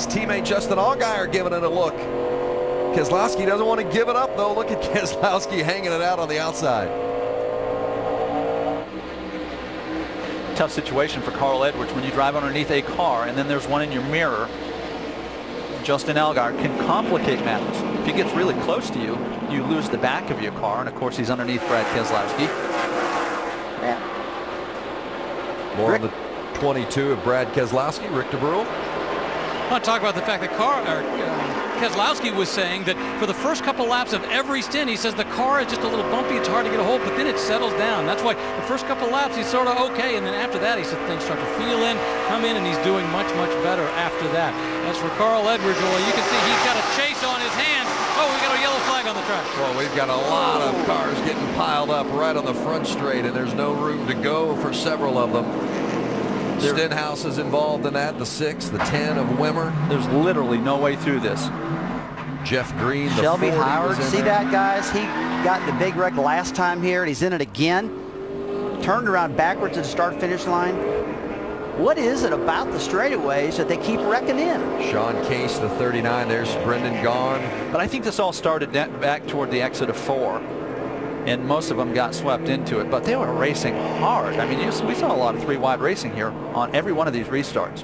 Teammate Justin Allgaier giving it a look. Keselowski doesn't want to give it up, though. Look at Keselowski hanging it out on the outside. Tough situation for Carl Edwards when you drive underneath a car and then there's one in your mirror. Justin Allgaier can complicate matters. If he gets really close to you, you lose the back of your car, and of course he's underneath Brad Keselowski. Yeah. More on the 22 of Brad Keselowski. Rick DeBrule. I want to talk about the fact that Keselowski was saying that for the first couple laps of every stint, he says the car is just a little bumpy, it's hard to get a hold, but then it settles down. That's why the first couple laps he's sort of okay, and then after that he said things start to feel in, come in, and he's doing much, much better after that. As for Carl Edwards, well, you can see he's got a chase on his hands. Oh, we got a yellow flag on the track. Well, we've got a lot of cars getting piled up right on the front straight, and there's no room to go for several of them. Stenhouse is involved in that, the 6, the 10 of Wimmer. There's literally no way through this. Jeff Green, the Shelby 40 Howard, see there. that, guys? He got in the big wreck last time here, and he's in it again. Turned around backwards at the start-finish line. What is it about the straightaways that they keep wrecking in? Sean Case, the 39. There's Brendan Gaughan. But I think this all started back toward the exit of 4. And most of them got swept into it, but they were racing hard. I mean, we saw a lot of 3-wide racing here on every one of these restarts.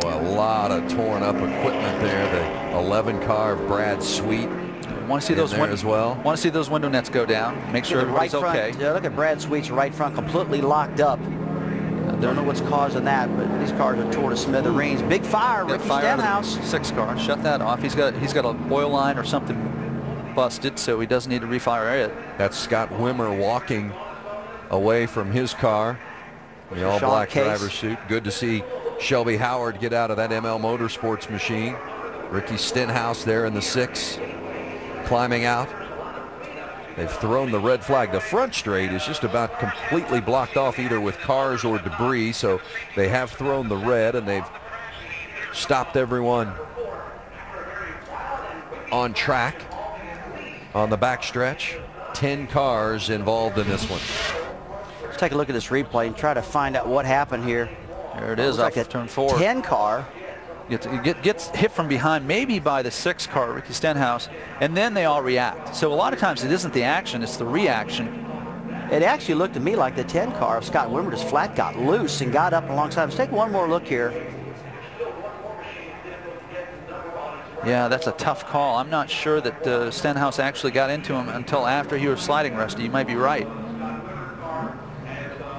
Well, a lot of torn up equipment there. The 11 car of Brad Sweet. Want to see those as well. Want to see those window nets go down. Make sure everybody's okay. Yeah, look at Brad Sweet's right front completely locked up. I don't know what's causing that, but these cars are torn to smithereens. Big fire, Ricky Stenhouse. 6 car. Shut that off. He's got a oil line or something busted, so he doesn't need to refire it. That's Scott Wimmer walking away from his car. The all-black driver's suit. Good to see Shelby Howard get out of that ML Motorsports machine. Ricky Stenhouse there in the 6, climbing out. They've thrown the red flag. The front straight is just about completely blocked off either with cars or debris, so they have thrown the red, and they've stopped everyone on track. On the backstretch, 10 cars involved in this one. Let's take a look at this replay and try to find out what happened here. There it is, off turn 4. 10 car. Gets hit from behind, maybe by the 6 car, Ricky Stenhouse, and then they all react. So a lot of times it isn't the action, it's the reaction. It actually looked to me like the 10 car of Scott Wimmer just flat got loose and got up alongside. Let's take one more look here. Yeah, that's a tough call. I'm not sure that Stenhouse actually got into him until after he was sliding, Rusty. You might be right.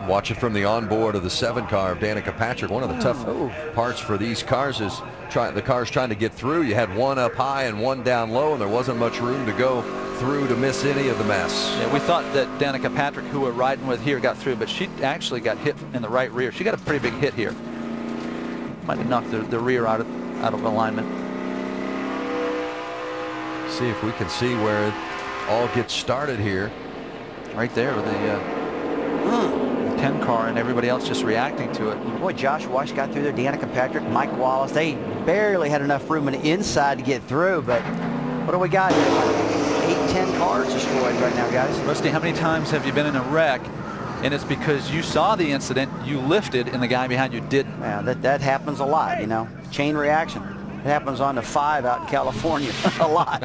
Watch it from the onboard of the 7 car of Danica Patrick. One of the tough parts for these cars is the cars trying to get through. You had one up high and one down low, and there wasn't much room to go through to miss any of the mess. Yeah, we thought that Danica Patrick, who we're riding with here, got through, but she actually got hit in the right rear. She got a pretty big hit here. Might have knocked the rear out of alignment. See if we can see where it all gets started here. Right there with the 10 car and everybody else just reacting to it. Boy, Josh Weiss got through there, Danica Patrick, Mike Wallace. They barely had enough room on the inside to get through, but what do we got here? 8-10 cars destroyed right now, guys. Rusty, how many times have you been in a wreck and it's because you saw the incident, you lifted, and the guy behind you didn't? Yeah, that happens a lot, you know. Chain reaction. It happens on the 5 out in California a lot.